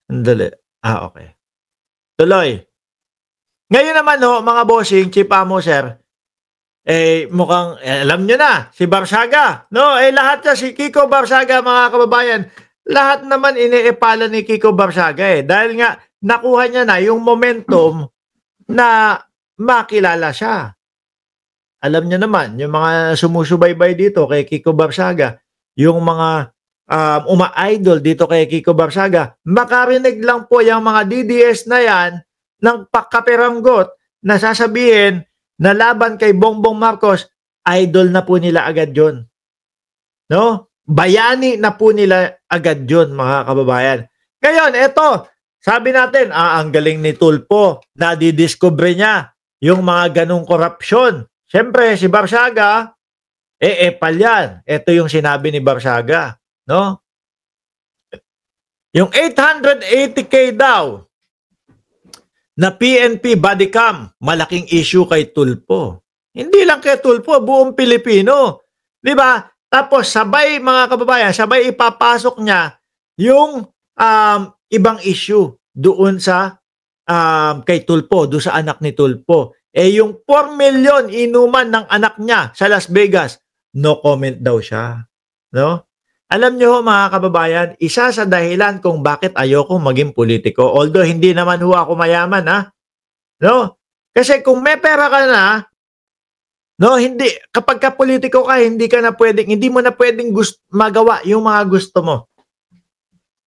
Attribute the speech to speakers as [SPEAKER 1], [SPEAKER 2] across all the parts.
[SPEAKER 1] Sandali. Okay. Tuloy. Ngayon naman mga bossing, Chief Amoser, mukhang alam niyo na, si Barsaga, 'no? Lahat na si Kiko Barsaga, mga kababayan, lahat naman iniepala ni Kiko Barsaga, dahil nga nakuha niya na yung momentum na makilala siya. Alam niyo naman, yung mga sumusubaybay dito kay Kiko Barsaga, yung mga uma-idol dito kay Kiko Barsaga, makarinig lang po yung mga DDS na yan ng pagkapiranggot na sasabihin na laban kay Bongbong Marcos, idol na po nila agad yun. No? Bayani na po nila agad yun, mga kababayan. Ngayon, eto, sabi natin, ang galing ni Tulfo, nadidiscover niya yung mga ganong korupsyon. Siyempre, si Barsaga, epal yan. Ito yung sinabi ni Barsaga. No? Yung 880K daw na PNP body cam, malaking issue kay Tulfo. Hindi lang kay Tulfo, buong Pilipino. Di ba? Tapos sabay, mga kababayan, sabay ipapasok niya yung ibang issue doon sa kay Tulfo, doon sa anak ni Tulfo. Yung 4 million inuman ng anak niya sa Las Vegas, no comment daw siya. No? Alam niyo mga kababayan, isa sa dahilan kung bakit ayoko maging politiko, although hindi naman ako mayaman, no? Kasi kung may pera ka na, no, hindi, kapag ka politiko ka, hindi mo na pwedeng magawa yung mga gusto mo.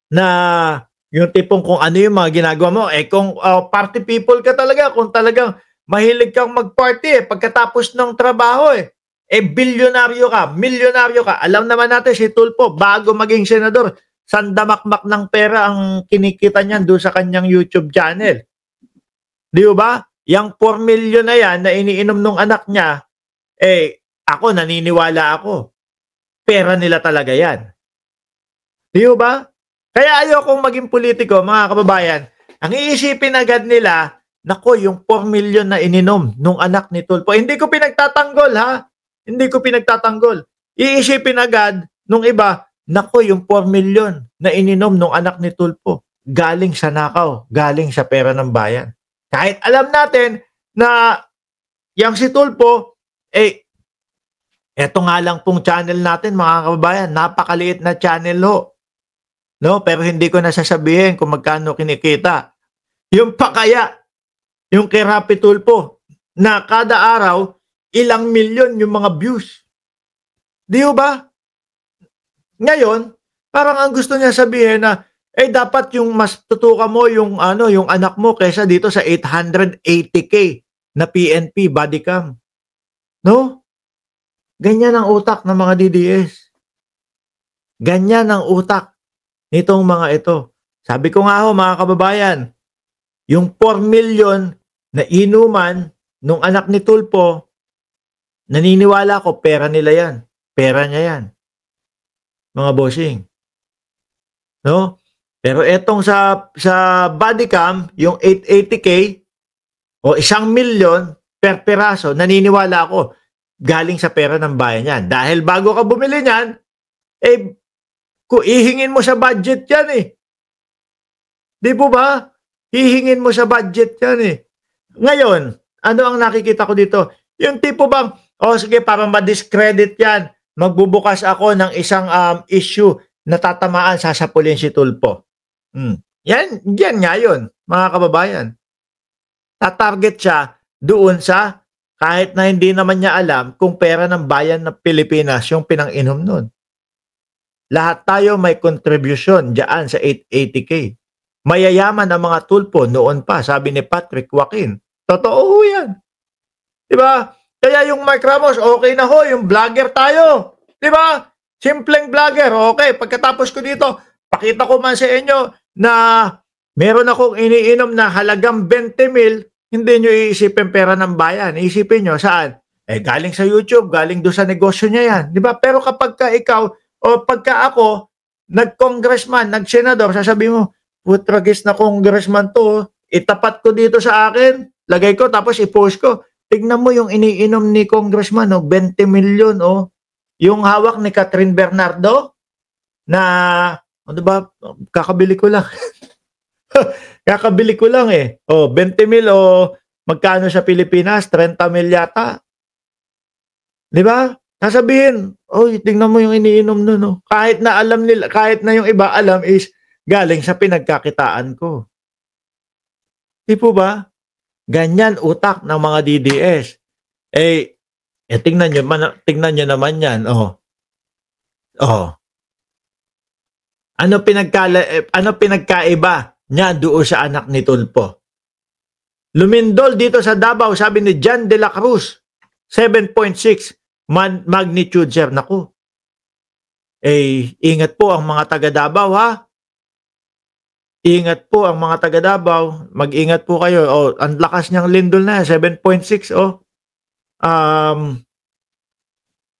[SPEAKER 1] Na yung tipong kung ano yung mga ginagawa mo, kung party people ka talaga, kung talagang mahilig kang mag-party pagkatapos ng trabaho bilyonaryo ka, milyonaryo ka. Alam naman natin si Tulfo, bago maging senador, sandamakmak ng pera ang kinikita niyan doon sa kanyang YouTube channel. Di ba? Yang 4 million na yan na iniinom ng anak niya, ako, naniniwala ako. Pera nila talaga yan. Di ba? Kaya ayokong maging politiko, mga kababayan. Ang iisipin agad nila, nako, yung 4 million na ininom nung anak ni Tulfo. Hindi ko pinagtatanggol, Hindi ko pinagtatanggol. Iisipin agad nung iba, nako, yung 4 million na ininom nung anak ni Tulfo, galing sa nakaw, galing sa pera ng bayan. Kahit alam natin na yung si Tulfo, eto nga lang pong channel natin, mga kababayan, napakaliit na channel no? Pero hindi ko nasasabihin kung magkano kinikita. Yung pakaya, yung kay Rapi Tulfo, na kada araw, ilang milyon yung mga views. Di ba? Ngayon, parang ang gusto niya sabihin na, dapat yung mas tutukan mo yung anak mo kaysa dito sa 880K na PNP body cam. No? Ganyan ang utak ng mga DDS. Ganyan ang utak nitong mga ito. Sabi ko nga mga kababayan, yung 4 million na inuman nung anak ni Tulfo, naniniwala ko pera nila yan. Pera niya yan. Mga bossing. No? Pero etong sa body cam, yung 880K o 1 million per peraso, naniniwala ako galing sa pera ng bayan yan. Dahil bago ka bumili niyan, ihingin mo sa budget yan Di po ba? Hihingin mo sa budget yan Ngayon, ano ang nakikita ko dito? Yung tipo bang, sige, para ma-discredit yan, magbubukas ako ng isang issue na tatamaan, sasapulin si Tulfo. Yan nga yun, mga kababayan. Tatarget siya doon sa, kahit na hindi naman niya alam kung pera ng bayan ng Pilipinas yung pinang-inom nun. Lahat tayo may contribution diyan sa 880K. Mayayaman ang mga Tulfo noon pa, sabi ni Patrick Joaquin. Totoo yan. Diba? Kaya yung Mike Ramos, okay na yung vlogger tayo. Diba? Simpleng vlogger, okay. Pagkatapos ko dito, pakita ko man sa inyo na meron akong iniinom na halagang 20 mil, hindi nyo iisipin pera ng bayan. Iisipin nyo, saan? Galing sa YouTube, galing doon sa negosyo niya yan. Diba? Pero kapag ka ikaw, o pagka ako, nag-congressman, nag-senador, sasabihin mo, putragis na congressman to, itapat ko dito sa akin, lagay ko, tapos i-post ko. Tignan mo yung iniinom ni congressman, 20 million, yung hawak ni Catherine Bernardo, na, ano ba, kakabili ko lang. Kakabili ko lang eh. 20 mil magkano sa Pilipinas? 30 mil yata. Di ba? Sasabihin, oy, tingnan mo yung iniinom nun. No? Kahit na alam nila, kahit na yung iba alam is galing sa pinagkakitaan ko. Di po ba? Ganyan utak ng mga DDS. Tingnan nyo naman yan. Ano pinagkaiba niya doon sa anak ni Tulfo? Lumindol dito sa Davao, sabi ni John de la Cruz, 7.6 magnitude, sir. Naku. Ingat po ang mga taga Davao, ha? Ingat po ang mga taga Davao. Mag-ingat po kayo. Ang lakas niyang lindol na, 7.6,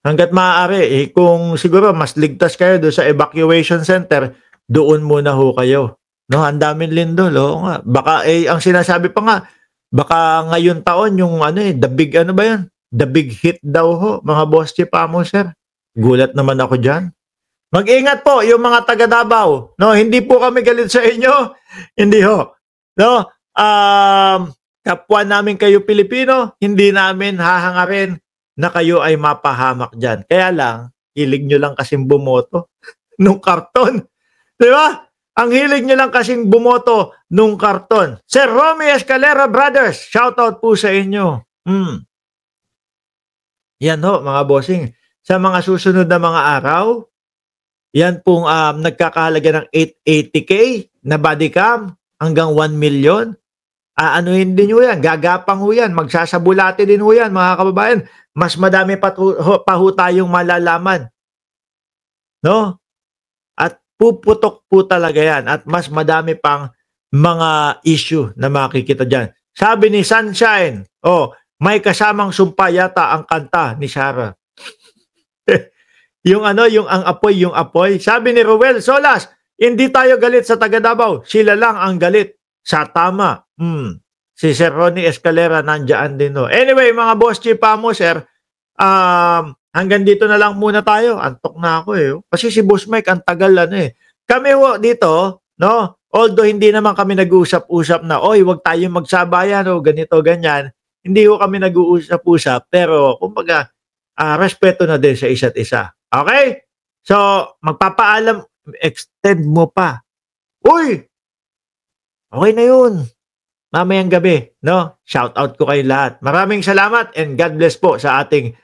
[SPEAKER 1] hanggat maaari, kung siguro mas ligtas kayo doon sa evacuation center, doon muna ho kayo. No, ang daming lindol, nga. Baka ang sinasabi pa nga, baka ngayon taon yung the big ba yan? The big hit daw ho, mga boss chief amo, sir. Gulat naman ako diyan. Mag-ingat po yung mga taga Davao. No, hindi po kami galit sa inyo. Hindi ho. No, kapwa namin kayo Pilipino, hindi namin hahangarin na kayo ay mapahamak dyan. Kaya lang, hilig nyo lang kasing bumoto nung karton. Di ba? Ang hilig nyo lang kasing bumoto nung karton. Sir Romy Escalera Brothers, shoutout po sa inyo. Yan ho, mga bossing. Sa mga susunod na mga araw, yan pong nagkakahalaga ng 880K na body cam hanggang 1 million. Anuhin din ho yan, gagapang ho yan, magsasabulati din ho yan, mga kababayan. Mas madami pa ho tayong malalaman. No? At puputok po talaga yan. At mas madami pang mga issue na makikita dyan. Sabi ni Sunshine, may kasamang sumpa yata ang kanta ni Sarah. yung ang apoy. Sabi ni Ruel Solas, hindi tayo galit sa taga Davao. Sila lang ang galit sa tama. Si Sir Ronnie Escalera nandiyan din. Anyway, mga boss chief amo, sir, hanggang dito na lang muna tayo. Antok na ako Kasi si Boss Mike, ang tagal Kami dito, no? Although hindi naman kami nag-uusap-usap na, wag tayong magsabayan ganito, ganyan. Hindi kami nag-uusap-usap, pero kumbaga, respeto na din sa isa't isa. Okay? So, magpapaalam, extend mo pa. Uy! Okay na yun. Mamayang gabi, no? Shout out ko kayo lahat. Maraming salamat and God bless po sa ating